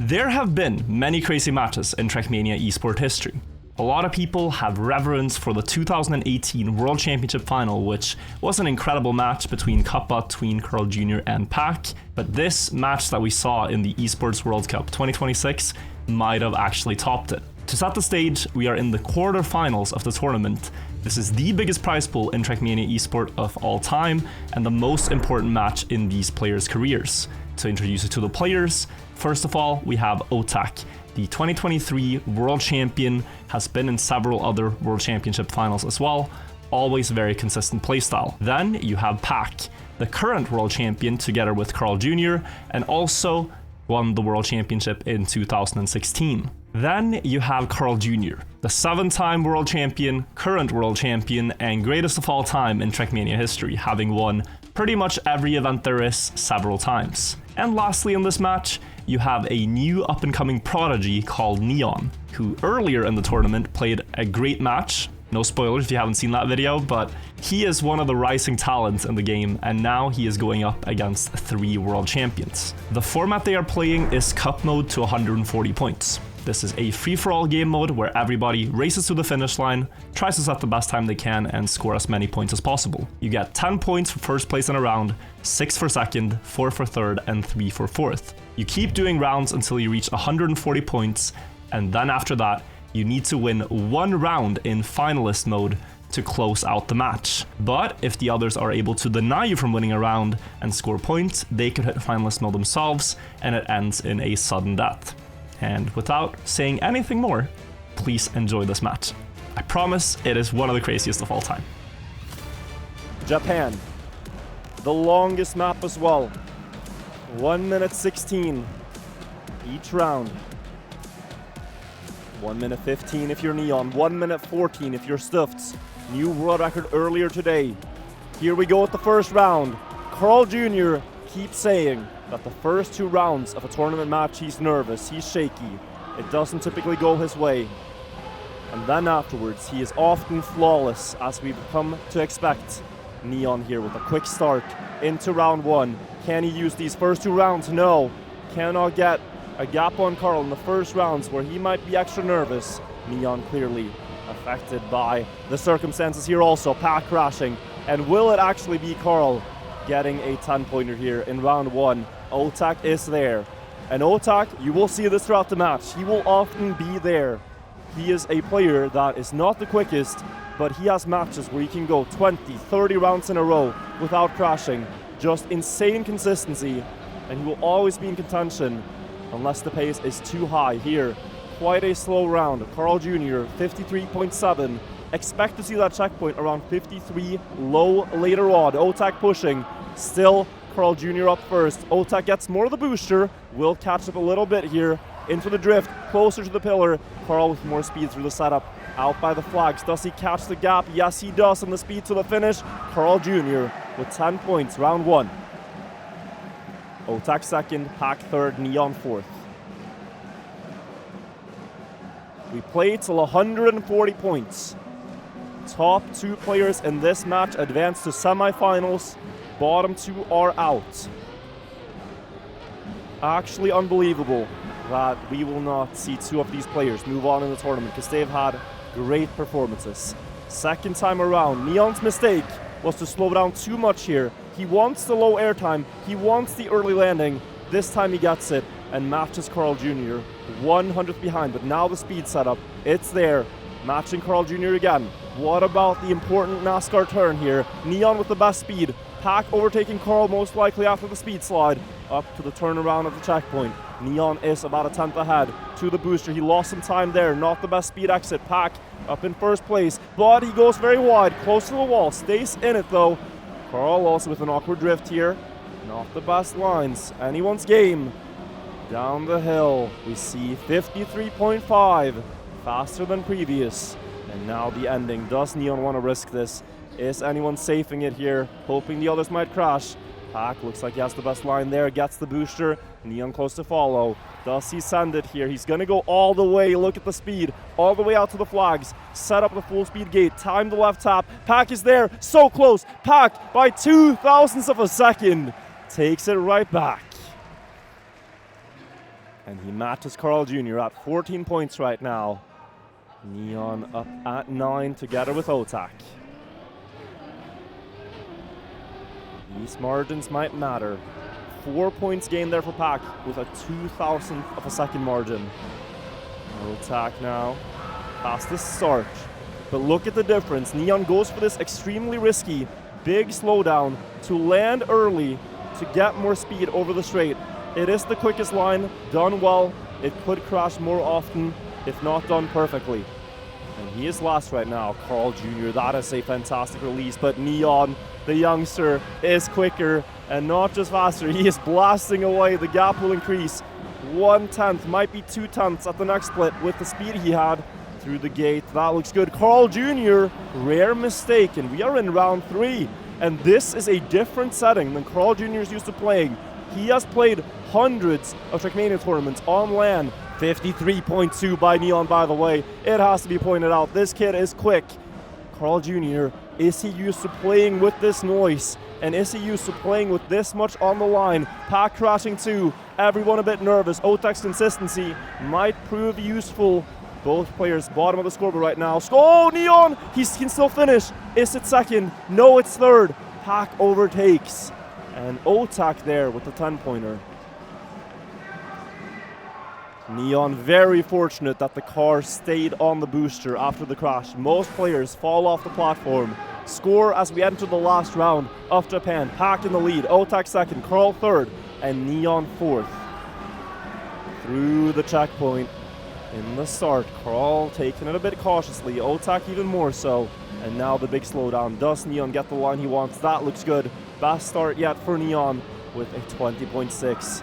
There have been many crazy matches in Trackmania esports history. A lot of people have reverence for the 2018 World Championship final, which was an incredible match between Kappa, Tween, Carl Jr. and Pac, but this match that we saw in the Esports World Cup 2026 might have actually topped it. To set the stage, we are in the quarterfinals of the tournament. This is the biggest prize pool in Trackmania eSport of all time, and the most important match in these players' careers. To introduce you to the players, first of all, we have Otak. The 2023 World Champion, has been in several other World Championship finals as well, always very consistent playstyle. Then you have Pac, the current World Champion together with Carl Jr., and also won the World Championship in 2016. Then you have Carl Jr., the 7-time World Champion, current World Champion, and greatest of all time in Trackmania history, having won pretty much every event there is several times. And lastly in this match, you have a new up-and-coming prodigy called Neon, who earlier in the tournament played a great match. No spoilers if you haven't seen that video, but he is one of the rising talents in the game, and now he is going up against 3 world champions. The format they are playing is Cup mode to 140 points. This is a free-for-all game mode where everybody races to the finish line, tries to set the best time they can, and score as many points as possible. You get 10 points for first place in a round, 6 for second, 4 for third, and 3 for fourth. You keep doing rounds until you reach 140 points, and then after that, you need to win 1 round in finalist mode to close out the match. But if the others are able to deny you from winning a round and score points, they can hit finalist mode themselves, and it ends in a sudden death. And without saying anything more, please enjoy this match. I promise it is one of the craziest of all time. Japan, the longest map as well. 1 minute 16 each round. 1 minute 15 if you're Neon, 1 minute 14 if you're Stuffed. New world record earlier today. Here we go with the first round. Carl Jr. keeps saying that the first 2 rounds of a tournament match he's nervous, he's shaky. It doesn't typically go his way. And then afterwards, he is often flawless, as we've come to expect. Neon here with a quick start into round 1. Can he use these first 2 rounds? No. Cannot get a gap on Carl in the first rounds where he might be extra nervous. Neon clearly affected by the circumstances here also. Pac crashing. And will it actually be Carl getting a 10-pointer here in round 1? Otak is there. And Otak, you will see this throughout the match. He will often be there. He is a player that is not the quickest, but he has matches where he can go 20, 30 rounds in a row without crashing. Just insane consistency, and he will always be in contention unless the pace is too high here. Quite a slow round. Carl Jr., 53.7. Expect to see that checkpoint around 53 low later on. Otak pushing. Still Carl Jr. up first. Otak gets more of the booster. Will catch up a little bit here into the drift, closer to the pillar. Carl with more speed through the setup. Out by the flags. Does he catch the gap? Yes, he does. And the speed to the finish. Carl Jr. with 10 points, round 1. Otak second, Pac third, Neon fourth. We play till 140 points. Top 2 players in this match advance to semifinals. Bottom 2 are out. Actually unbelievable that we will not see 2 of these players move on in the tournament because they've had great performances. Second time around, Neon's mistake was to slow down too much here. He wants the low airtime, he wants the early landing. This time he gets it and matches Carl Jr. 100th behind, but now the speed setup, it's there. Matching Carl Jr. again. What about the important NASCAR turn here? Neon with the best speed. Pac overtaking Carl most likely after the speed slide. Up to the turnaround of the checkpoint. Neon is about a 10th ahead to the booster. He lost some time there. Not the best speed exit. Pac up in first place, but he goes very wide, close to the wall. Stays in it though. Carl also with an awkward drift here. Not the best lines. Anyone's game. Down the hill, we see 53.5. Faster than previous. And now the ending. Does Neon want to risk this? Is anyone safing it here? Hoping the others might crash. Pac looks like he has the best line there. Gets the booster. Neon close to follow. Does he send it here? He's going to go all the way. Look at the speed. All the way out to the flags. Set up the full speed gate. Time the left tap. Pac is there. So close. Pac by 0.02 of a second. Takes it right back. And he matches Carl Jr. at 14 points right now. Neon up at 9 together with Otak. These margins might matter. 4 points gained there for Pack with a 2,000th of a second margin. Otak now. Fastest start. But look at the difference. Neon goes for this extremely risky, big slowdown to land early to get more speed over the straight. It is the quickest line, done well. It could crash more often, if not done perfectly. And he is last right now, Carl Jr. That is a fantastic release, but Neon, the youngster, is quicker and not just faster. He is blasting away. The gap will increase. 1/10, might be 2/10 at the next split with the speed he had through the gate. That looks good. Carl Jr., rare mistake, and we are in round 3. And this is a different setting than Carl Jr. is used to playing. He has played hundreds of Trackmania tournaments on LAN. 53.2 by Neon, by the way. It has to be pointed out. This kid is quick. Carl Jr., is he used to playing with this noise? And is he used to playing with this much on the line? Pack crashing too. Everyone a bit nervous. Otak's consistency might prove useful. Both players bottom of the scoreboard right now. Oh, Neon! He can still finish. Is it second? No, it's third. Pack overtakes. And Otak there with the 10-pointer. Neon very fortunate that the car stayed on the booster after the crash. Most players fall off the platform. Score as we enter the last round of Japan. Pack in the lead, Otak second, Carl third, and Neon fourth. Through the checkpoint in the start. Carl taking it a bit cautiously, Otak even more so. And now the big slowdown. Does Neon get the line he wants? That looks good. Best start yet for Neon with a 20.6.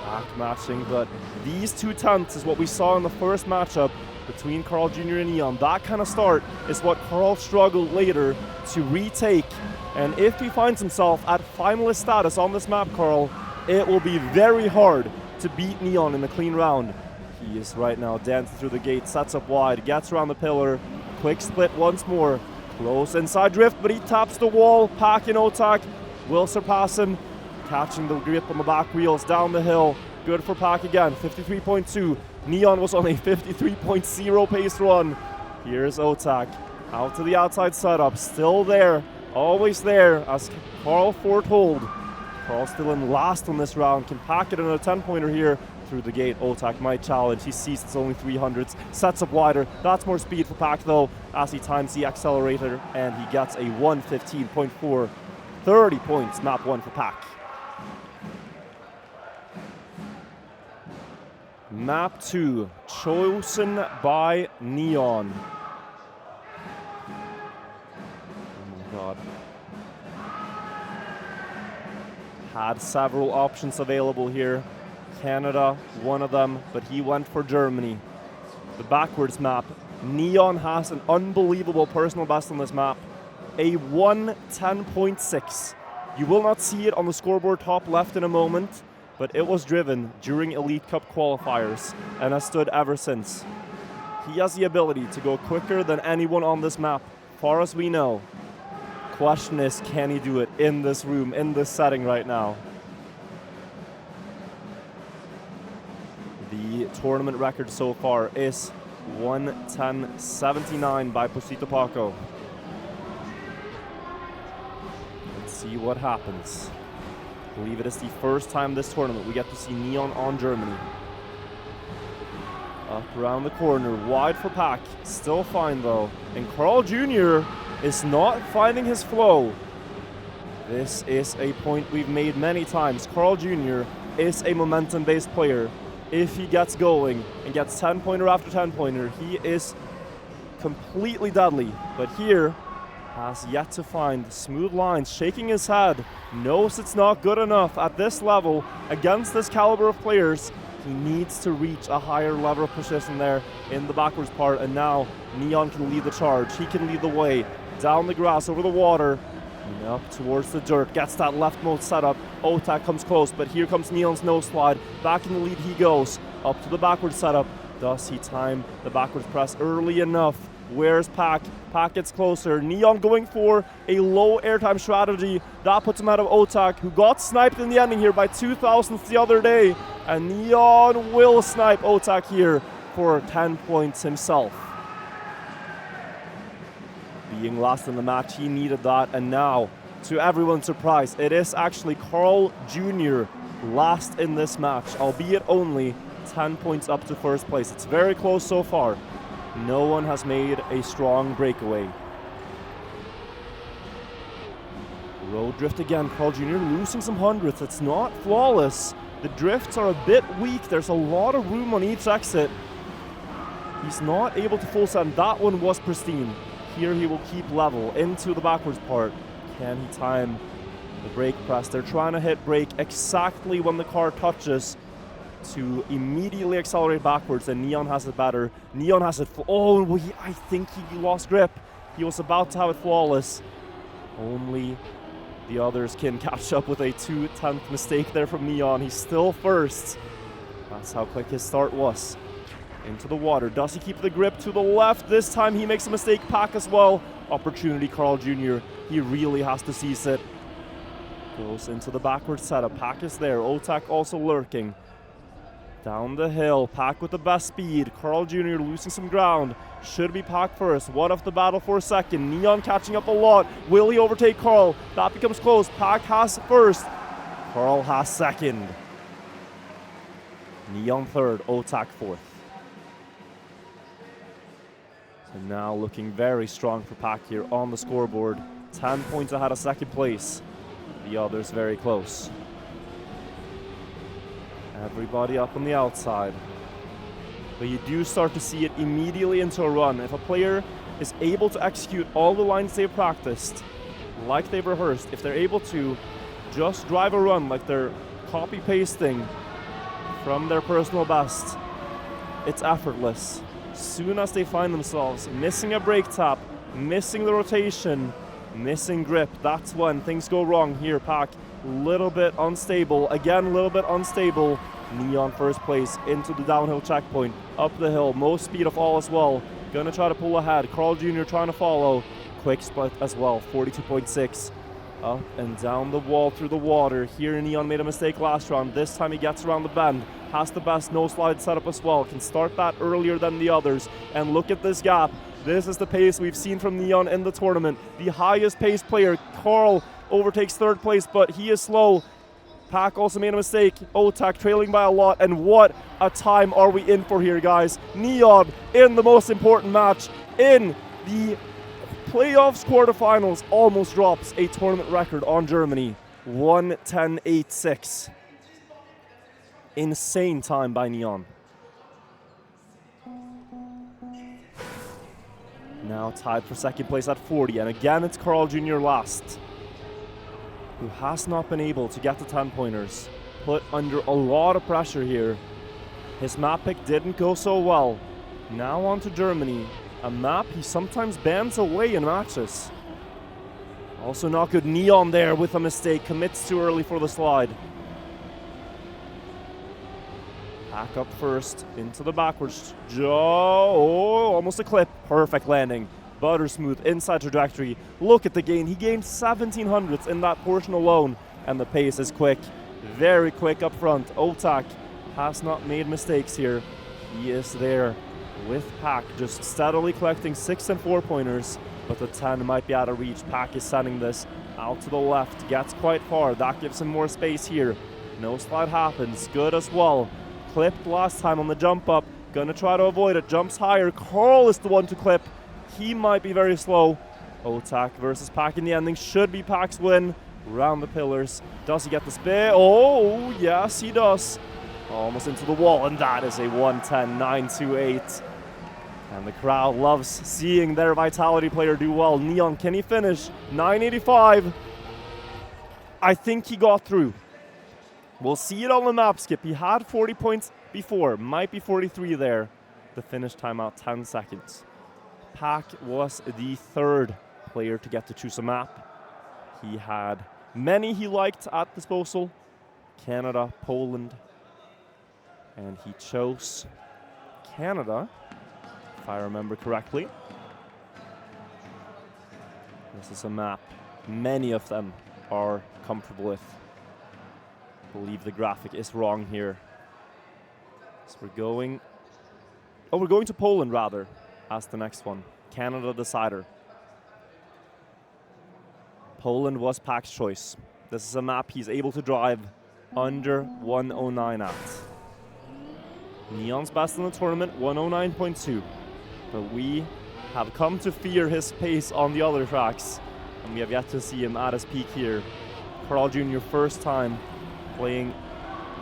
Pack matching, but these 2/10 is what we saw in the first matchup between Carl Jr. and Neon. That kind of start is what Carl struggled later to retake. And if he finds himself at finalist status on this map, Carl, it will be very hard to beat Neon in the clean round. He is right now dancing through the gate, sets up wide, gets around the pillar, quick split once more, close inside drift, but he taps the wall. Pack and Otak will surpass him, catching the grip on the back wheels down the hill. Good for Pack again, 53.2. Neon was on a 53.0 pace run. Here's Otak, out to the outside setup, still there, always there, as Carl foretold. Carl still in last on this round. Can Pack get another 10-pointer here through the gate? Otak might challenge. He sees it's only 300s, sets up wider. That's more speed for Pack though, as he times the accelerator, and he gets a 1:15.4. 30 points, map 1 for Pack. Map 2, chosen by Neon. Oh my god. Had several options available here. Canada, one of them, but he went for Germany. The backwards map. Neon has an unbelievable personal best on this map. A 1:10.6. You will not see it on the scoreboard top left in a moment, but it was driven during Elite Cup qualifiers and has stood ever since. He has the ability to go quicker than anyone on this map, far as we know. Question is, can he do it in this room, in this setting right now? The tournament record so far is 1:10.79 by Posito Paco. Let's see what happens. I believe it is the first time this tournament we get to see Neon on Germany. Up around the corner, wide for Pack, still fine though. And Carl Jr. is not finding his flow. This is a point we've made many times. Carl Jr. is a momentum-based player. If he gets going and gets 10-pointer after 10-pointer, he is completely deadly. But here, has yet to find smooth lines, shaking his head, knows it's not good enough at this level against this caliber of players. He needs to reach a higher level of precision there in the backwards part, and now Neon can lead the charge. He can lead the way down the grass, over the water, and up towards the dirt. Gets that leftmost setup. Otak comes close, but here comes Neon's nose slide. Back in the lead he goes, up to the backwards setup. Does he time the backwards press early enough? Where's Pack? Pack gets closer. Neon going for a low airtime strategy. That puts him out of Otak, who got sniped in the ending here by 2,000s the other day. And Neon will snipe Otak here for 10 points himself. Being last in the match, he needed that. And now, to everyone's surprise, it is actually Carl Jr. last in this match, albeit only 10 points up to first place. It's very close so far. No one has made a strong breakaway. Road drift again. Carl Jr. losing some hundredths. It's not flawless. The drifts are a bit weak. There's a lot of room on each exit. He's not able to full send. That one was pristine. Here he will keep level into the backwards part. Can he time the brake press? They're trying to hit brake exactly when the car touches to immediately accelerate backwards, and Neon has it better. Neon has it. I think he lost grip. He was about to have it flawless. Only the others can catch up with a 2/10 mistake there from Neon. He's still first. That's how quick his start was. Into the water. Does he keep the grip to the left? This time he makes a mistake. Pack as well. Opportunity, Carl Jr. He really has to seize it. Goes into the backward setup. Pack is there. Otak also lurking. Down the hill. Pack with the best speed. Carl Jr. losing some ground. Should be Pack first. What of the battle for a second? Neon catching up a lot. Will he overtake Carl? That becomes close. Pack has first. Carl has second. Neon third. Otak fourth. So now looking very strong for Pack here on the scoreboard. 10 points ahead of second place. The others very close. Everybody up on the outside. But you do start to see it immediately into a run. If a player is able to execute all the lines they've practiced, like they've rehearsed, if they're able to just drive a run like they're copy-pasting from their personal best, it's effortless. Soon as they find themselves missing a brake tap, missing the rotation, missing grip, that's when things go wrong here. Pack, little bit unstable. Again, a little bit unstable. Neon first place into the downhill checkpoint. Up the hill, most speed of all as well. Gonna try to pull ahead. Carl Jr. trying to follow. Quick split as well, 42.6. Up and down the wall through the water. Here Neon made a mistake last round. This time he gets around the bend. Has the best no slide setup as well. Can start that earlier than the others. And look at this gap. This is the pace we've seen from Neon in the tournament. The highest paced player. Carl overtakes third place, but he is slow. Pack also made a mistake. Otak trailing by a lot, and what a time are we in for here, guys. Neon in the most important match in the playoffs quarterfinals almost drops a tournament record on Germany. 1:10.86. Insane time by Neon. Now tied for second place at 40, and again it's Carl Jr. last, who has not been able to get the 10-pointers. Put under a lot of pressure here. His map pick didn't go so well. Now on to Germany, a map he sometimes bans away in matches. Also not good. Neon there with a mistake, commits too early for the slide. Pack up first, into the backwards. Almost a clip. Perfect landing. Butter smooth inside trajectory. Look at the gain. He gained 1700ths in that portion alone. And the pace is quick. Very quick up front. Otak has not made mistakes here. He is there with Pack, just steadily collecting 6 and 4-pointers. But the 10 might be out of reach. Pack is sending this out to the left. Gets quite far. That gives him more space here. No slide happens. Good as well. Clipped last time on the jump up. Gonna try to avoid it. Jumps higher. Carl is the one to clip. He might be very slow. Otak versus Pack in the ending. Should be Pack's win. Round the pillars. Does he get the spin? Oh, yes, he does. Almost into the wall, and that is a 1:10.928. And the crowd loves seeing their Vitality player do well. Neon, can he finish? 9:85. I think he got through. We'll see it on the map, Skip. He had 40 points before. Might be 43 there. The finish timeout, 10 seconds. Pack was the third player to get to choose a map. He had many he liked at disposal. Canada, Poland. And he chose Canada, if I remember correctly. This is a map many of them are comfortable with. I believe the graphic is wrong here. So we're going... Oh, we're going to Poland, rather, as the next one. Canada decider. Poland was Pac's choice. This is a map he's able to drive under 109 at. Neon's best in the tournament, 109.2. But we have come to fear his pace on the other tracks, and we have yet to see him at his peak here. Carl Jr. first time playing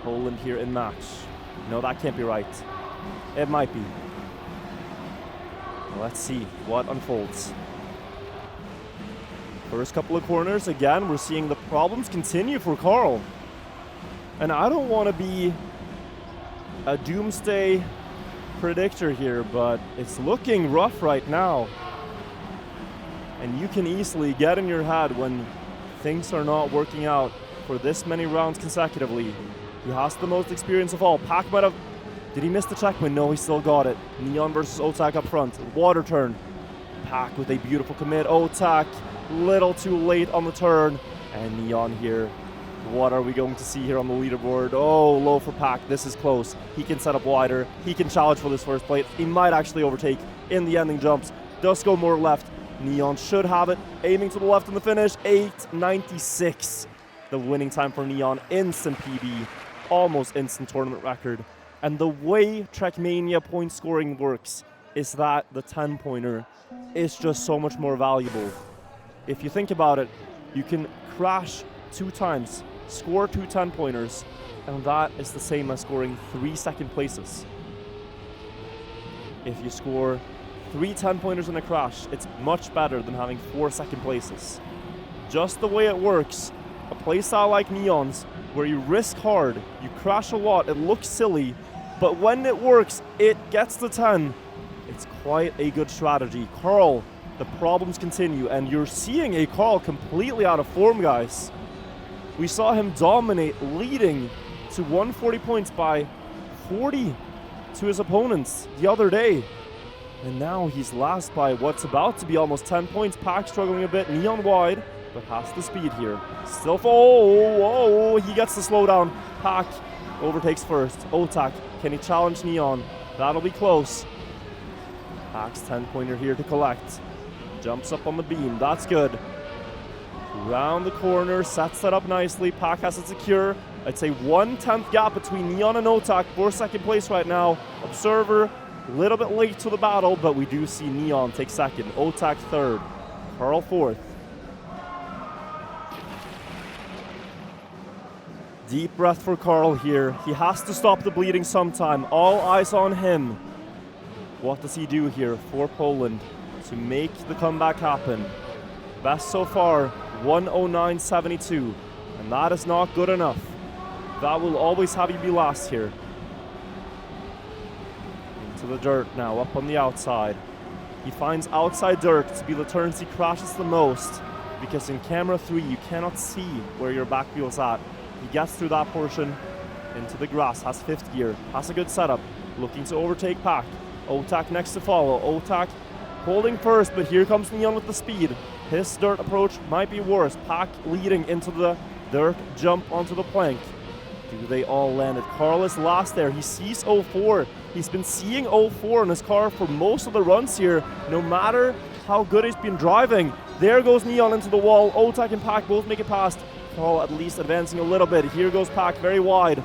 Poland here in match. No, that can't be right. It might be. Let's see what unfolds. First couple of corners, again, we're seeing the problems continue for Carl. And I don't want to be a doomsday predictor here, but it's looking rough right now. And you can easily get in your head when things are not working out for this many rounds consecutively. He has the most experience of all. Pac might have... Did he miss the checkpoint? No, he still got it. Neon versus Otak up front. Water turn. Pac with a beautiful commit. Otak, little too late on the turn. And Neon here. What are we going to see here on the leaderboard? Oh, low for Pac. This is close. He can set up wider. He can challenge for this first place. He might actually overtake in the ending jumps. Does go more left. Neon should have it. Aiming to the left in the finish. 8:96. The winning time for Neon. Instant PB. Almost instant tournament record. And the way Trackmania point scoring works is that the 10-pointer is just so much more valuable. If you think about it, you can crash 2 times, score 2 10-pointers, and that is the same as scoring 3 second places. If you score 3 10-pointers in a crash, it's much better than having 4 second places. Just the way it works, a playstyle like Neon's, where you risk hard, you crash a lot, it looks silly, but when it works, it gets the 10. It's quite a good strategy. Carl, the problems continue, and you're seeing a Carl completely out of form, guys. We saw him dominate, leading to 140 points by 40 to his opponents the other day. And now he's last by what's about to be almost 10 points. Pac struggling a bit, Neon wide, but has the speed here. Still, oh, he gets the slowdown. Pac overtakes first. Otak, can he challenge Neon? That'll be close. Pac's 10-pointer here to collect. Jumps up on the beam, that's good. Round the corner, sets that up nicely. Pac has it secure. I'd say 1/10 gap between Neon and Otak for second place right now. Observer, a little bit late to the battle, but we do see Neon take second. Otak third. Carl fourth. Deep breath for Carl here. He has to stop the bleeding sometime. All eyes on him. What does he do here for Poland to make the comeback happen? Best so far, 109.72. And that is not good enough. That will always have you be last here. Into the dirt now, up on the outside. He finds outside dirt to be the turns he crashes the most, because in camera 3 you cannot see where your back wheel's at. He gets through that portion into the grass, has 5th gear, has a good setup, looking to overtake Pac. Otak next to follow. Otak holding first, but here comes Neon with the speed. His dirt approach might be worse. Pac leading into the dirt jump onto the plank. Do they all land it? Carl is last there. He sees 04. He's been seeing 04 in his car for most of the runs here, no matter how good he's been driving. There goes Neon into the wall. Otak and Pac both make it past. Carl at least advancing a little bit. Here goes Pac very wide.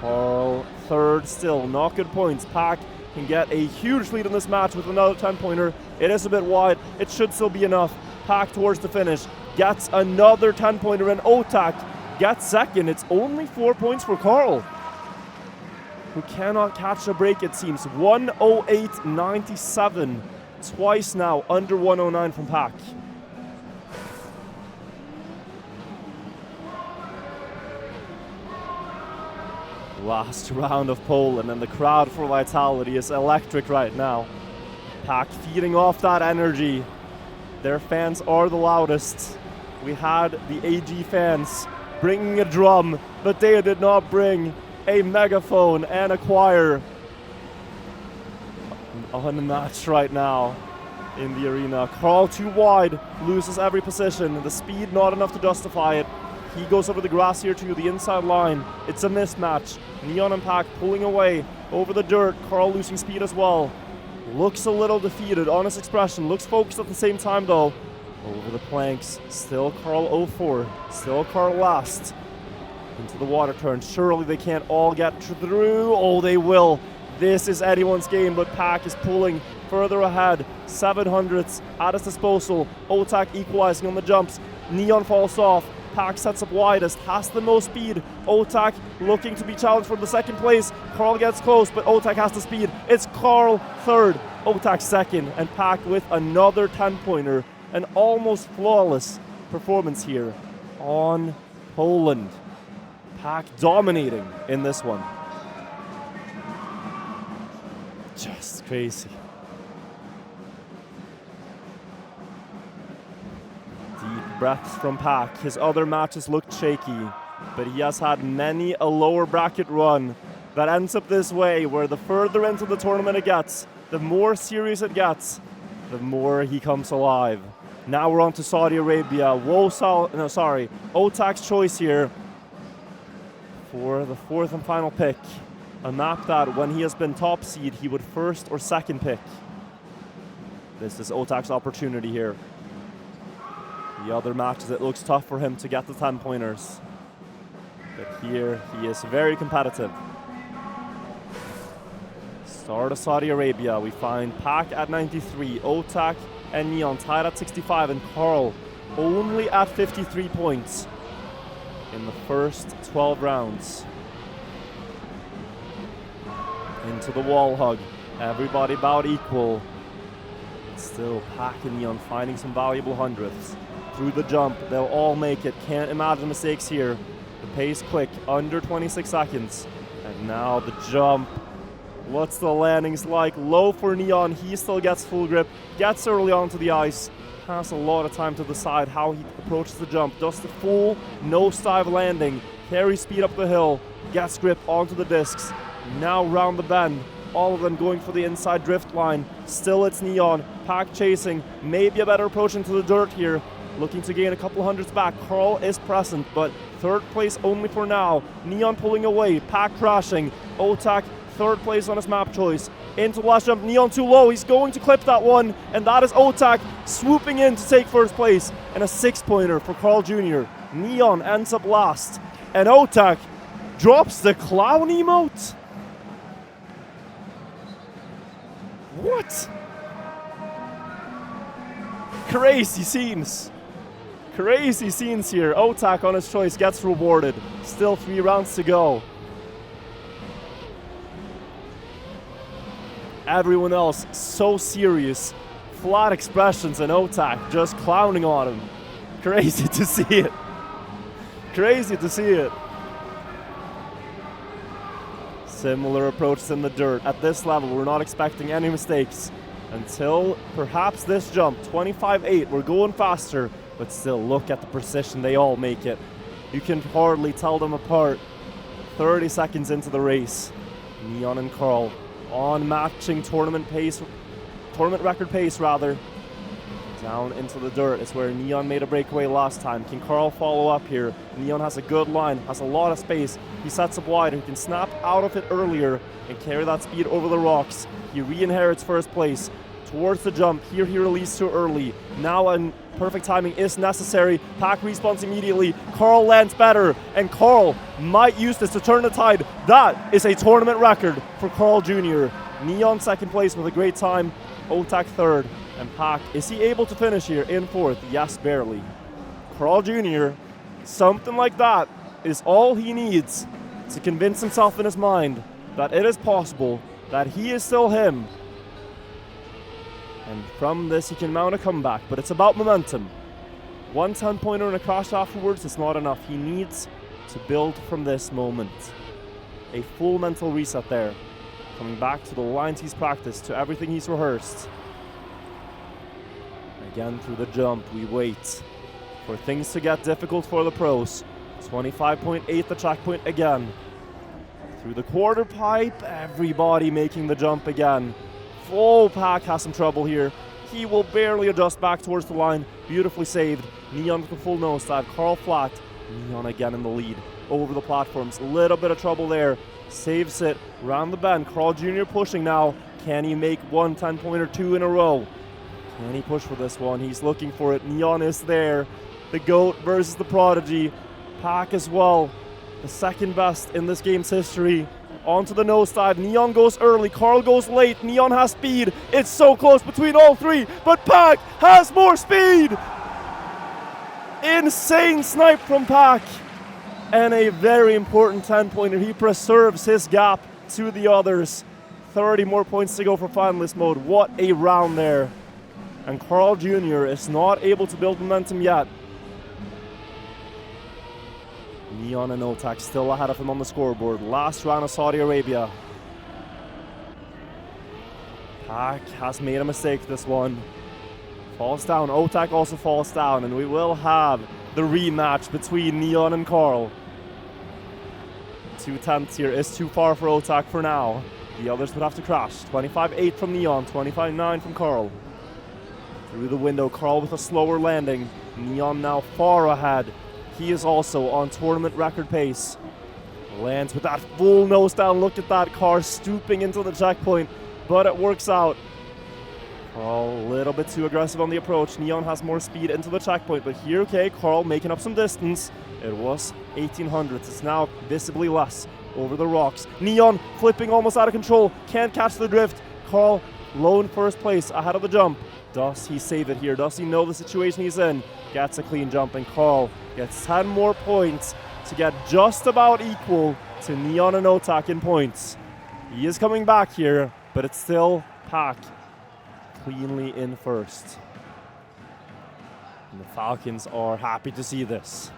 Carl third still. Not good points. Pac can get a huge lead in this match with another 10-pointer. It is a bit wide. It should still be enough. Pac towards the finish. Gets another 10-pointer, and Otak gets second. It's only 4 points for Carl, who cannot catch a break, it seems. 108.97. Twice now under 109 from Pac. Last round of Poland, and the crowd for Vitality is electric right now. Pac feeding off that energy. Their fans are the loudest. We had the AG fans bringing a drum, but they did not bring a megaphone and a choir on the match right now in the arena. Carl too wide, loses every position. The speed not enough to justify it. He goes over the grass here to the inside line. It's a mismatch. Neon and Pack pulling away over the dirt. Carl losing speed as well. Looks a little defeated, honest expression. Looks focused at the same time though. Over the planks. Still Carl 0-4. Still Carl last. Into the water turn. Surely they can't all get through. Oh, they will. This is anyone's game, but Pack is pulling further ahead. 700s at his disposal. Otak equalizing on the jumps. Neon falls off. Pack sets up widest, has the most speed. Otak looking to be challenged for the second place. Carl gets close, but Otak has the speed. It's Carl third, Otak second, and Pack with another 10-pointer. An almost flawless performance here on Poland. Pack dominating in this one. Just crazy. Deep breaths from Pack. His other matches looked shaky, but he has had many a lower bracket run that ends up this way, where the further into the tournament it gets, the more serious it gets, the more he comes alive. Now we're on to Saudi Arabia. Otak's choice here for the fourth and final pick. A map that, when he has been top seed, he would first or second pick. This is Otak's opportunity here. The other matches, it looks tough for him to get the 10-pointers. But here, he is very competitive. Start of Saudi Arabia, we find Pack at 93, Otak and Neon tied at 65, and Carl only at 53 points in the first 12 rounds. Into the wall hug. Everybody about equal. Still Pack and Neon finding some valuable hundredths. Through the jump, they'll all make it. Can't imagine mistakes here. The pace quick, under 26 seconds. And now the jump. What's the landings like? Low for Neon. He still gets full grip. Gets early onto the ice. Has a lot of time to decide how he approaches the jump. Does the full nosedive landing. Carries speed up the hill. Gets grip onto the discs. Now round the bend. All of them going for the inside drift line. Still it's Neon. Pack chasing. Maybe a better approach into the dirt here. Looking to gain a couple hundreds back. Carl is present, but third place only for now. Neon pulling away. Pack crashing. Otak third place on his map choice. Into the last jump. Neon too low. He's going to clip that one. And that is Otak swooping in to take first place. And a 6-pointer for Carl Jr. Neon ends up last. And Otak drops the clown emote. What? Crazy scenes. Crazy scenes here. Otak on his choice gets rewarded. Still 3 rounds to go. Everyone else so serious. Flat expressions, and Otak just clowning on him. Crazy to see it. Crazy to see it. Similar approaches in the dirt. At this level, we're not expecting any mistakes. Until perhaps this jump, 25-8, we're going faster, but still look at the precision, they all make it. You can hardly tell them apart. 30 seconds into the race. Neon and Carl on matching tournament record pace rather. Down into the dirt is where Neon made a breakaway last time. Can Carl follow up here? Neon has a good line, has a lot of space. He sets up wide, he can snap out of it earlier and carry that speed over the rocks. He re-inherits first place. Towards the jump, here he released too early. Now perfect timing is necessary. Pack respawns immediately. Carl lands better, and Carl might use this to turn the tide. That is a tournament record for Carl Jr. Neon second place with a great time. Otak third. And Pack, is he able to finish here in fourth? Yes, barely. Carl Jr., something like that is all he needs to convince himself in his mind that it is possible, that he is still him. And from this, he can mount a comeback, but it's about momentum. 1 10-pointer and a crash afterwards is not enough. He needs to build from this moment. A full mental reset there. Coming back to the lines he's practiced, to everything he's rehearsed. Again, through the jump, we wait for things to get difficult for the pros. 25.8 the track point again. Through the quarter pipe, everybody making the jump again. Full Pack has some trouble here. He will barely adjust back towards the line. Beautifully saved. Neon with the full nose dive. Carl flat. Neon again in the lead. Over the platforms. A little bit of trouble there. Saves it. Round the bend. Carl Jr. pushing now. Can he make 1 10-pointer 2 in a row? Can he push for this one? He's looking for it. Neon is there. The GOAT versus the Prodigy. Pack as well. The second best in this game's history. Onto the nose side. Neon goes early. Carl goes late. Neon has speed. It's so close between all three. But Pack has more speed. Insane snipe from Pack. And a very important 10-pointer. He preserves his gap to the others. 30 more points to go for finalist mode. What a round there. And Carl Jr. is not able to build momentum yet. Neon and Otak still ahead of him on the scoreboard. Last round of Saudi Arabia. Pack has made a mistake this one. Falls down. Otak also falls down. And we will have the rematch between Neon and Carl. 2/10 here is too far for Otak for now. The others would have to crash. 25-8 from Neon. 25-9 from Carl. Through the window. Carl with a slower landing. Neon now far ahead. He is also on tournament record pace. Lands with that full nose down. Look at that car stooping into the checkpoint, but it works out. Carl a little bit too aggressive on the approach. Neon has more speed into the checkpoint, but here, okay, Carl making up some distance. It was 1800s. It's now visibly less over the rocks. Neon flipping almost out of control. Can't catch the drift. Carl low in first place ahead of the jump. Does he save it here? Does he know the situation he's in? Gets a clean jump, and Carl gets 10 more points to get just about equal to Neon and Otak in points. He is coming back here, but it's still Pack cleanly in first. And the Falcons are happy to see this.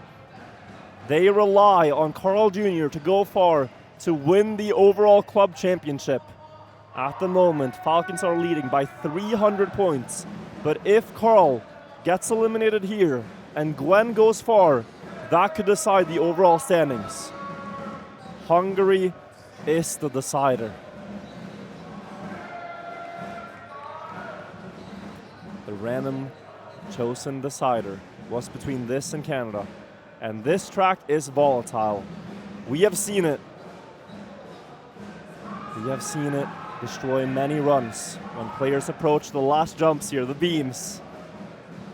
They rely on Carl Jr. to go far to win the overall club championship. At the moment, Falcons are leading by 300 points. But if Carl gets eliminated here and Gwen goes far, that could decide the overall standings. Hungary is the decider. The random chosen decider was between this and Canada. And this track is volatile. We have seen it. We have seen it destroy many runs when players approach the last jumps here, the beams.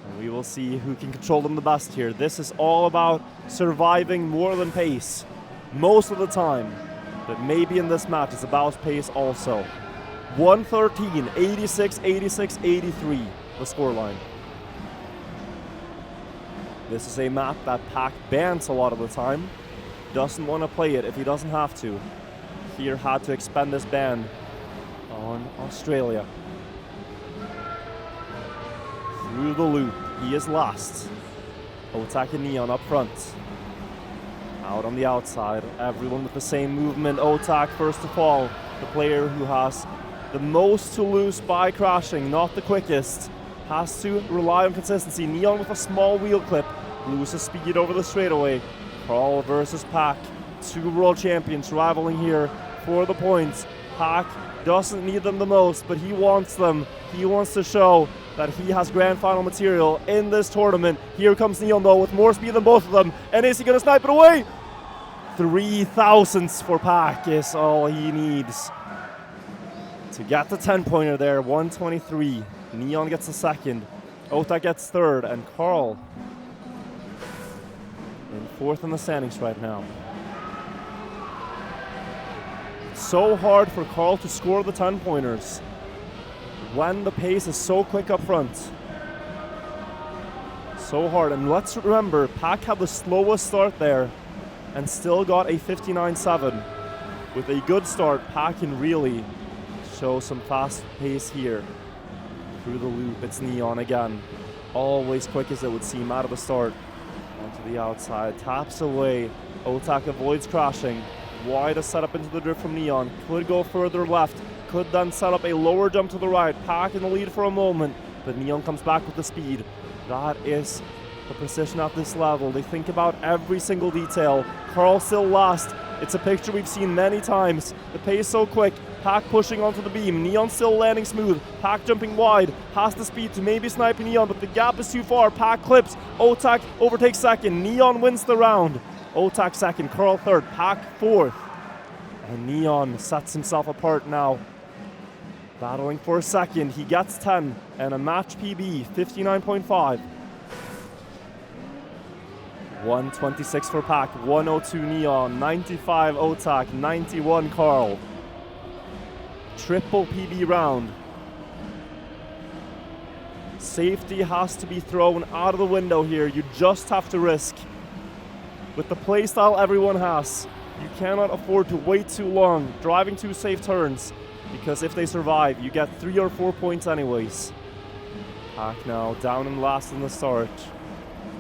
And we will see who can control them the best here. This is all about surviving more than pace most of the time. But maybe in this match it's about pace also. 113, 86, 86, 83, the scoreline. This is a map that Pack bans a lot of the time. Doesn't want to play it if he doesn't have to. Here had to expend this ban on Australia. Through the loop, he is last. Otak and Neon up front. Out on the outside, everyone with the same movement. Otak first to fall, the player who has the most to lose by crashing, not the quickest. Has to rely on consistency. Neon with a small wheel clip, loses speed over the straightaway. Carl versus Pack, 2 world champions rivaling here for the points. Pack doesn't need them the most, but he wants them. He wants to show that he has grand final material in this tournament. Here comes Neon though with more speed than both of them. And is he going to snipe it away? 3 thousandths for Pack is all he needs to get the 10-pointer there. 123. Neon gets the second. Otak gets third. And Carl in fourth in the standings right now. So hard for Carl to score the 10-pointers when the pace is so quick up front. So hard. And let's remember, Pack had the slowest start there and still got a 59-7. With a good start, Pack can really show some fast pace here. Through the loop, it's Neon again. Always quick as it would seem out of the start. Onto the outside, taps away. Otak avoids crashing. Wide a setup into the drift from Neon. Could go further left. Could then set up a lower jump to the right. Pack in the lead for a moment, but Neon comes back with the speed. That is the precision at this level. They think about every single detail. Carl still last. It's a picture we've seen many times. The pace so quick. Pack pushing onto the beam. Neon still landing smooth. Pack jumping wide. Has the speed to maybe snipe Neon, but the gap is too far. Pack clips. Otak overtakes second. Neon wins the round. Otak second. Carl third. Pack fourth. And Neon sets himself apart now. Battling for a second. He gets 10 and a match PB 59.5. 126 for Pack, 102 Neon, 95 Otak, 91 Carl. Triple PB round. Safety has to be thrown out of the window here. You just have to risk. With the playstyle everyone has, you cannot afford to wait too long, driving 2 safe turns, because if they survive, you get 3 or 4 points anyways. Pack now down and last in the start.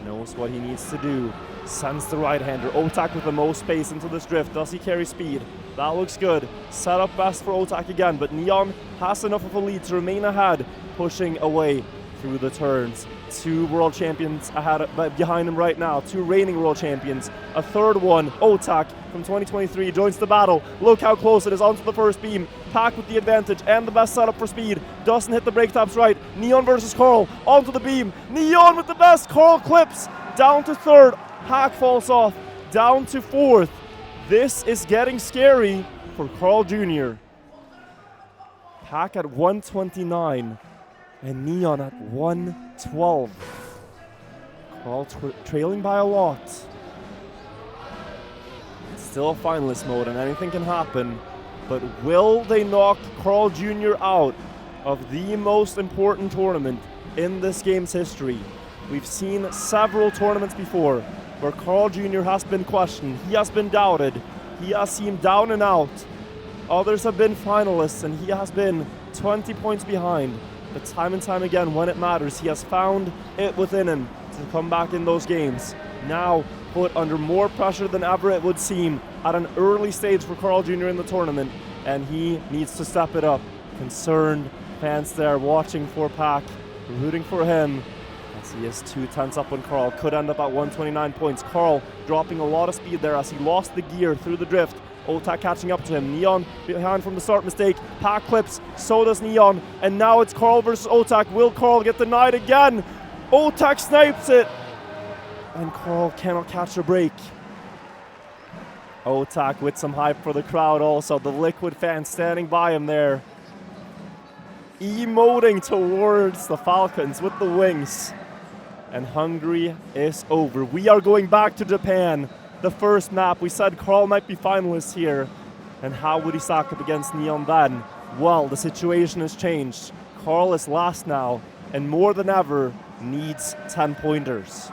Knows what he needs to do. Sends the right-hander. Otak with the most space into this drift. Does he carry speed? That looks good. Set up best for Otak again, but Neon has enough of a lead to remain ahead, pushing away through the turns. 2 world champions ahead, behind him right now. 2 reigning world champions. A third one, Otak from 2023, joins the battle. Look how close it is onto the first beam. Pack with the advantage and the best setup for speed. Doesn't hit the brake taps right. Neon versus Carl onto the beam. Neon with the best. Carl clips down to third. Pack falls off down to fourth. This is getting scary for Carl Jr. Pack at 129 and Neon at 112. Carl trailing by a lot. It's still a finalist mode and anything can happen. But will they knock Carl Jr. out of the most important tournament in this game's history? We've seen several tournaments before where Carl Jr. has been questioned, he has been doubted, he has seemed down and out. Others have been finalists and he has been 20 points behind. But time and time again, when it matters, he has found it within him to come back in those games. Now put under more pressure than ever it would seem at an early stage for Carl Jr. in the tournament, and he needs to step it up. Concerned fans there watching for Pack, rooting for him, as he is 2 tenths up on Carl. Could end up at 129 points. Carl dropping a lot of speed there as he lost the gear through the drift. Otak catching up to him. Neon behind from the start mistake. Pack clips, so does Neon. And now it's Carl versus Otak. Will Carl get denied again? Otak snipes it. And Carl cannot catch a break. Otak with some hype for the crowd also. The Liquid fans standing by him there. Emoting towards the Falcons with the wings. And Hungary is over. We are going back to Japan. The first map, we said Carl might be finalist here. And how would he stack up against Neon then? Well, the situation has changed. Carl is last now, and more than ever, needs 10 pointers.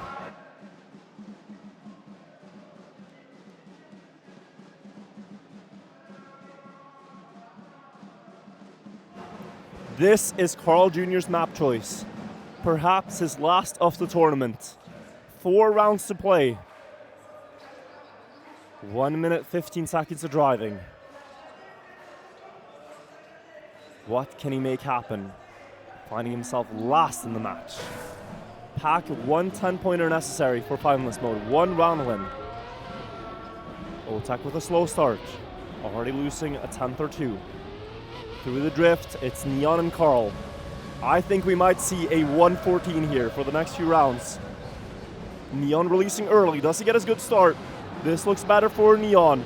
This is Carl Jr.'s map choice. Perhaps his last of the tournament. 4 rounds to play. 1 minute, 15 seconds of driving. What can he make happen? Finding himself last in the match. Pack 1 10-pointer necessary for finalist mode. 1 round win. Otak with a slow start. Already losing a 10th or 2. Through the drift, it's Neon and Carl. I think we might see a 114 here for the next few rounds. Neon releasing early. Does he get his good start? This looks better for Neon.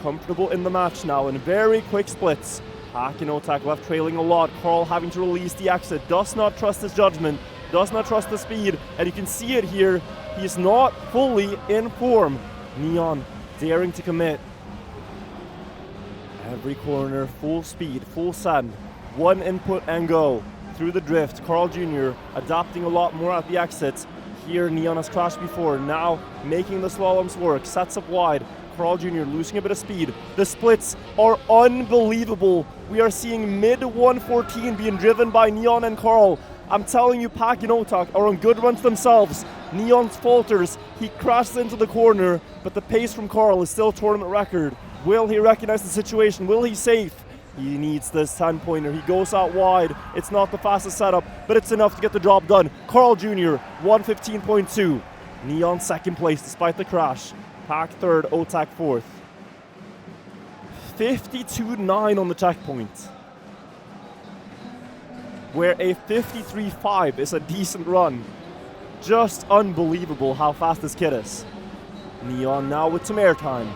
Comfortable in the match now in very quick splits. Pack and Otak left trailing a lot. Carl having to release the exit. Does not trust his judgment. Does not trust the speed. And you can see it here. He's not fully in form. Neon daring to commit. Every corner, full speed, full send. 1 input and go. Through the drift, Carl Jr. adapting a lot more at the exits. Here, Neon has crashed before. Now, making the slaloms work. Sets up wide. Carl Jr. losing a bit of speed. The splits are unbelievable. We are seeing mid-114 being driven by Neon and Carl. I'm telling you, Pack and Otak are on good runs themselves. Neon falters. He crashes into the corner, but the pace from Carl is still tournament record. Will he recognize the situation? Will he safe? He needs this 10-pointer. He goes out wide. It's not the fastest setup, but it's enough to get the job done. Carl Jr., 115.2. Neon second place despite the crash. Pack third, Otak fourth. 52.9 on the checkpoint, where a 53.5 is a decent run. Just unbelievable how fast this kid is. Neon now with some airtime.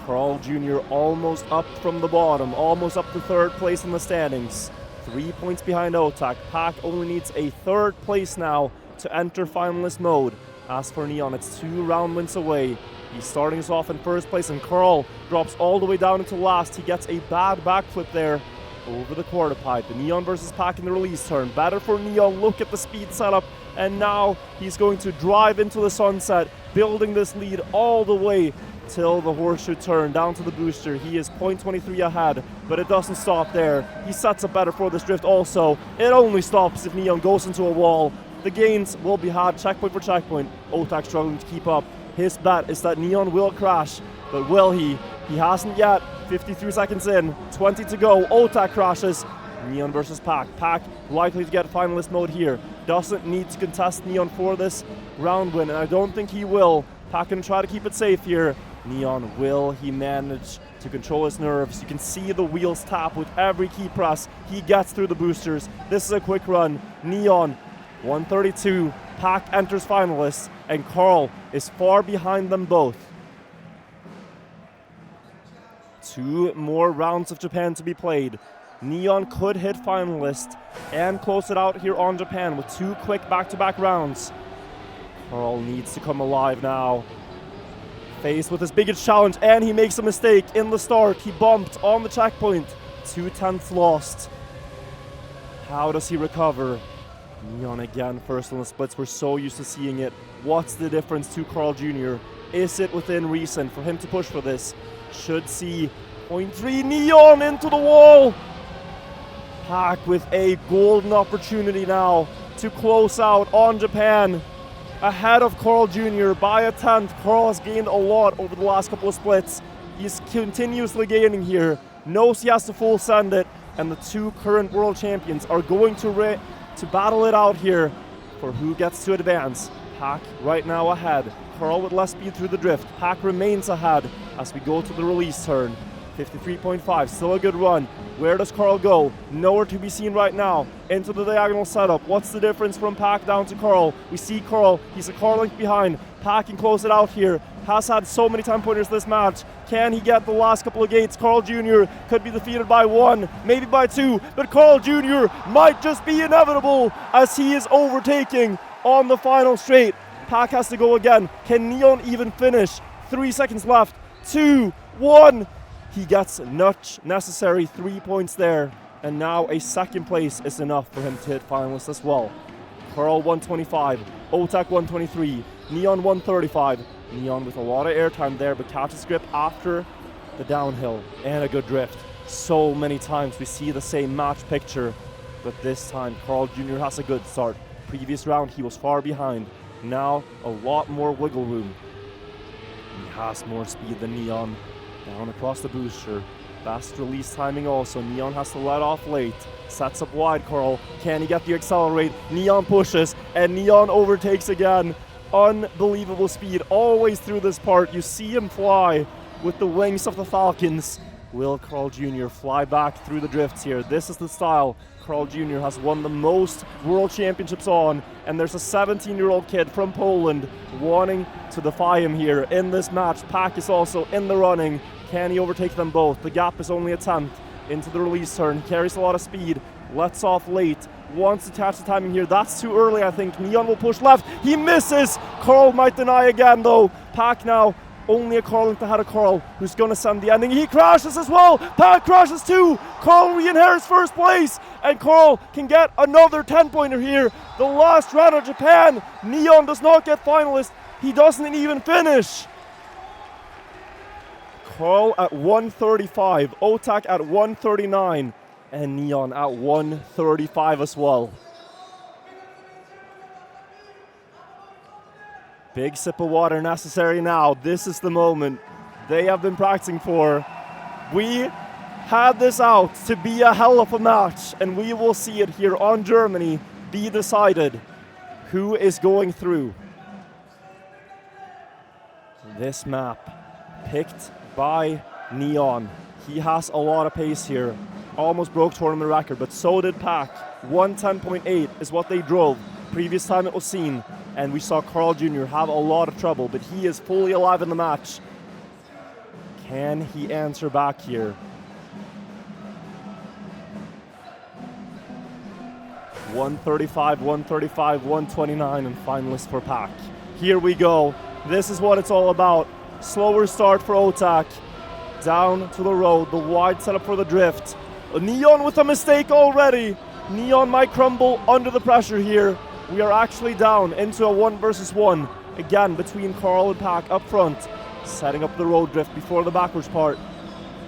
Carl Jr. almost up from the bottom, almost up to third place in the standings. 3 points behind Otak. Pack only needs a third place now to enter finalist mode. As for Neon, it's 2 round wins away. He's starting us off in first place, and Carl drops all the way down into last. He gets a bad backflip there over the quarter pipe. The Neon versus Pack in the release turn. Better for Neon. Look at the speed setup. And now he's going to drive into the sunset, building this lead all the way till the horseshoe turn down to the booster. He is 0.23 ahead, but it doesn't stop there. He sets up better for this drift also. It only stops if Neon goes into a wall. The gains will be had checkpoint for checkpoint. Otak struggling to keep up. His bet is that Neon will crash, but will he? He hasn't yet. 53 seconds in, 20 to go. Otak crashes. Neon versus Pack. Pack likely to get finalist mode here. Doesn't need to contest Neon for this round win, and I don't think he will. Pack can try to keep it safe here. Neon, will he manage to control his nerves? You can see the wheels tap with every key press. He gets through the boosters. This is a quick run. Neon, 132. Pack enters finalists, and Carl is far behind them both. 2 more rounds of Japan to be played. Neon could hit finalist and close it out here on Japan with 2 quick back-to-back rounds. Carl needs to come alive now. Faced with his biggest challenge, and he makes a mistake in the start. He bumped on the checkpoint. 2/10 lost. How does he recover? Neon again, first on the splits. We're so used to seeing it. What's the difference to Carl Jr.? Is it within reason for him to push for this? Should see 0.3. Neon into the wall. Pack with a golden opportunity now to close out on Japan. Ahead of Carl Jr. by a 10th. Carl has gained a lot over the last couple of splits. He's continuously gaining here. Knows he has to full send it. And the 2 current world champions are going to battle it out here for who gets to advance. Pack right now ahead. Carl with less speed through the drift. Pack remains ahead as we go to the release turn. 53.5, still a good run. Where does Carl go? Nowhere to be seen right now. Into the diagonal setup. What's the difference from Pack down to Carl? We see Carl. He's a car length behind. Pack can close it out here. Has had so many 10 pointers this match. Can he get the last couple of gates? Carl Jr. could be defeated by 1, maybe by 2, but Carl Jr. might just be inevitable as he is overtaking on the final straight. Pack has to go again. Can Neon even finish? 3 seconds left. 2, 1. He gets much necessary 3 points there, and now a second place is enough for him to hit finalists as well. Carl 125, Otak 123, Neon 135. Neon with a lot of airtime there, but catches grip after the downhill and a good drift. So many times we see the same match picture, but this time Carl Jr. has a good start. Previous round he was far behind. Now a lot more wiggle room. He has more speed than Neon. Down across the booster. Fast release timing also. Neon has to let off late. Sets up wide, Carl. Can he get the accelerate? Neon pushes, and Neon overtakes again. Unbelievable speed always through this part. You see him fly with the wings of the Falcons. Will Carl Jr. fly back through the drifts here? This is the style Carl Jr. has won the most world championships on, and there's a 17-year-old kid from Poland wanting to defy him here in this match. Pack is also in the running. Can he overtake them both? The gap is only a 10th into the release turn. He carries a lot of speed, lets off late, wants to catch the timing here. That's too early, I think. Neon will push left. He misses. Carl might deny again, though. Pack now only a car length ahead of Carl, who's going to send the ending. He crashes as well. Pack crashes too. Carl re-inherits first place, and Carl can get another 10-pointer here. The last round of Japan. Neon does not get finalist. He doesn't even finish. Carl at 135, Otak at 139, and Neon at 135 as well. Big sip of water necessary now. This is the moment they have been practicing for. We had this out to be a hell of a match, and we will see it here on Germany be decided who is going through. This map picked by Neon, he has a lot of pace here. Almost broke tournament record, but so did Pack. 110.8 is what they drove. Previous time it was seen, and we saw Carl Jr. have a lot of trouble, but he is fully alive in the match. Can he answer back here? 135, 135, 129, and finalist for Pack. Here we go. This is what it's all about. Slower start for Otak. Down to the road, the wide setup for the drift. Neon with a mistake already. Neon might crumble under the pressure here. We are actually down into a 1 versus 1. Again, between Carl and Pack up front. Setting up the road drift before the backwards part.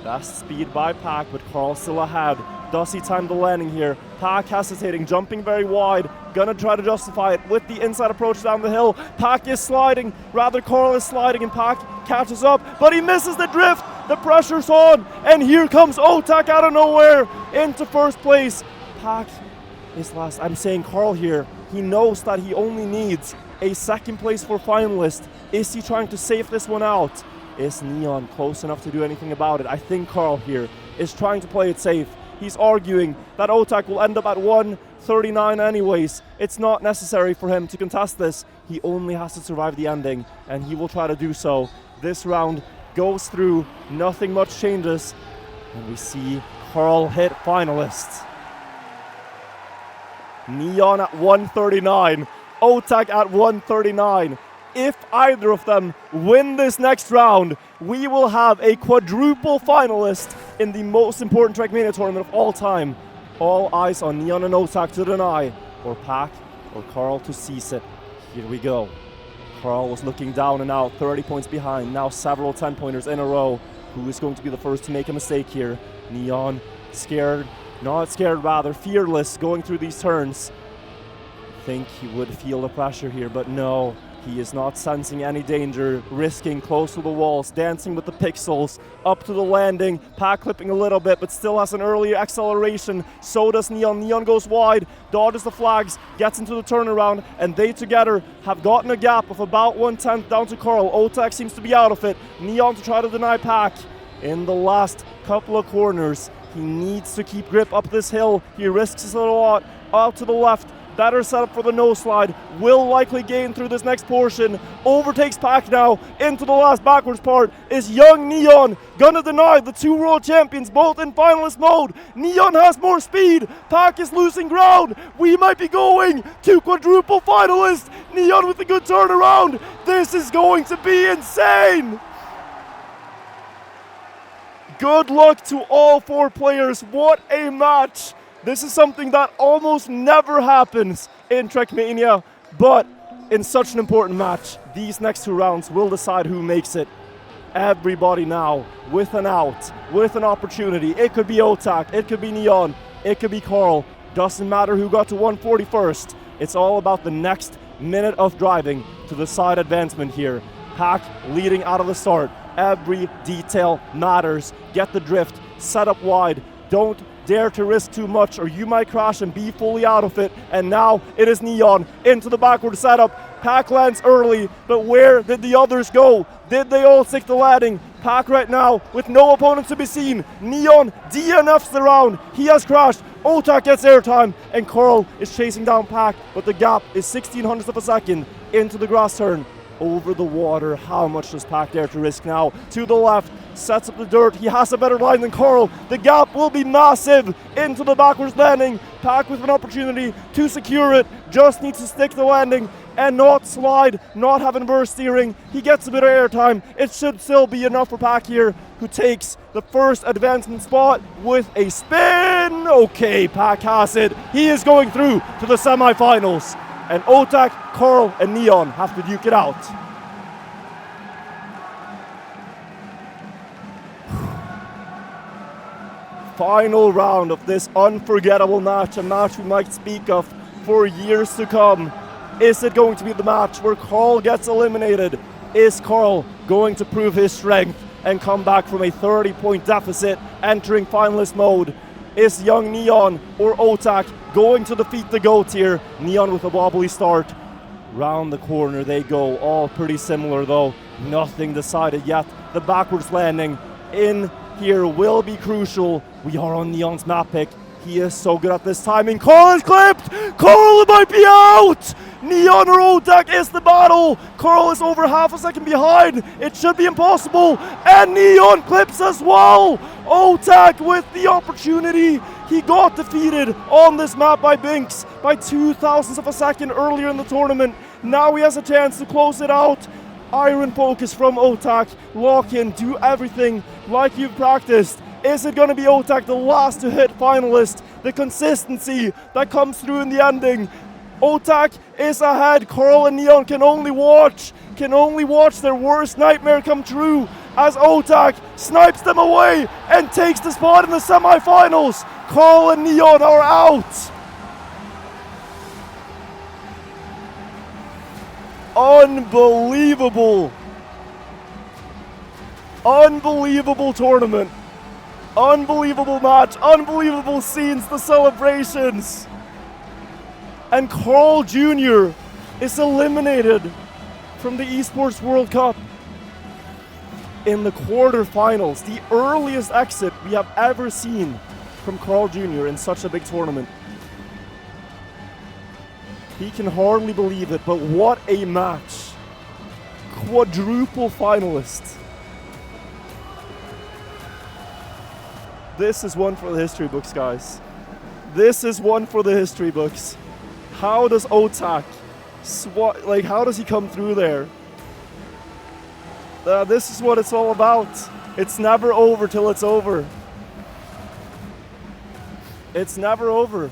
Best speed by Pack, but Carl still ahead. Does he time the landing here? Pack hesitating, jumping very wide. Gonna try to justify it with the inside approach down the hill. Pack is sliding, rather Carl is sliding, and Pack catches up, but he misses the drift. The pressure's on, and here comes Otak out of nowhere into first place. Pack is last. I'm saying Carl here, he knows that he only needs a second place for finalist. Is he trying to save this one out? Is Neon close enough to do anything about it? I think Carl here is trying to play it safe. He's arguing that Otak will end up at 139 anyways. It's not necessary for him to contest this. He only has to survive the ending, and he will try to do so. This round goes through, nothing much changes, and we see Carl hit finalists. Neon at 139, Otak at 139. If either of them win this next round, we will have a quadruple finalist in the most important Trackmania tournament of all time. All eyes on Neon and Otak to deny, or Pack, or Carl to seize it. Here we go. Carl was looking down and out, 30 points behind, now several 10-pointers in a row. Who is going to be the first to make a mistake here? Neon, scared, not scared rather, fearless going through these turns. Think he would feel the pressure here, but no. He is not sensing any danger, risking close to the walls, dancing with the pixels, up to the landing, Pack clipping a little bit, but still has an earlier acceleration. So does Neon. Neon goes wide, dodges the flags, gets into the turnaround, and they together have gotten a gap of about 1/10 down to Carl. Otak seems to be out of it. Neon to try to deny Pack. In the last couple of corners, he needs to keep grip up this hill. He risks a lot. Out to the left. Better setup for the no slide. Will likely gain through this next portion. Overtakes Pack now. Into the last backwards part is young Neon. Gonna deny the two world champions both in finalist mode. Neon has more speed. Pack is losing ground. We might be going to quadruple finalists. Neon with a good turnaround. This is going to be insane. Good luck to all four players. What a match. This is something that almost never happens in Trackmania, but in such an important match, these next two rounds will decide who makes it. Everybody now with an out, with an opportunity. It could be Otak, it could be Neon, it could be Carl. Doesn't matter who got to 140 first. It's all about the next minute of driving to decide advancement here. Pack leading out of the start. Every detail matters. Get the drift, set up wide. Don't dare to risk too much or you might crash and be fully out of it. And now it is Neon into the backward setup. Pack lands early, but where did the others go? Did they all stick the landing? Pack right now with no opponent to be seen. Neon DNFs the round. He has crashed. Otak gets airtime and Carl is chasing down Pack, but the gap is 1600ths of a second into the grass turn. Over the water, how much does Pack dare to risk now? To the left, sets up the dirt, he has a better line than Carl. The gap will be massive into the backwards landing. Pack with an opportunity to secure it, just needs to stick the landing and not slide, not have inverse steering. He gets a bit of airtime. It should still be enough for Pack here, who takes the first advancement spot with a spin. Okay, Pack has it. He is going through to the semifinals. And Otak, Carl, and Neon have to duke it out. Final round of this unforgettable match, a match we might speak of for years to come. Is it going to be the match where Carl gets eliminated? Is Carl going to prove his strength and come back from a 30-point deficit entering finalist mode? Is young Neon or Otak going to defeat the GOAT here? Neon with a wobbly start. Round the corner they go, all pretty similar though. Nothing decided yet. The backwards landing. in here will be crucial. We are on Neon's map pick. He is so good at this timing. Carl is clipped! Carl might be out! Neon or Otak is the battle! Carl is over half a second behind. It should be impossible. And Neon clips as well! Otak with the opportunity. He got defeated on this map by Binks by 0.02 of a second earlier in the tournament. Now he has a chance to close it out. Iron focus from Otak. Lock in, do everything like you've practiced. Is it going to be Otak, the last to hit finalist? The consistency that comes through in the ending. Otak is ahead. Carl and Neon can only watch their worst nightmare come true as Otak snipes them away and takes the spot in the semi-finals. Carl and Neon are out. Unbelievable. Unbelievable tournament. Unbelievable match. Unbelievable scenes, the celebrations. And Carl Jr. is eliminated from the Esports World Cup in the quarterfinals. The earliest exit we have ever seen from Carl Jr. in such a big tournament. He can hardly believe it, but what a match. Quadruple finalist. This is one for the history books, guys. This is one for the history books. How does Otak how does he come through there? This is what it's all about. It's never over till it's over. It's never over.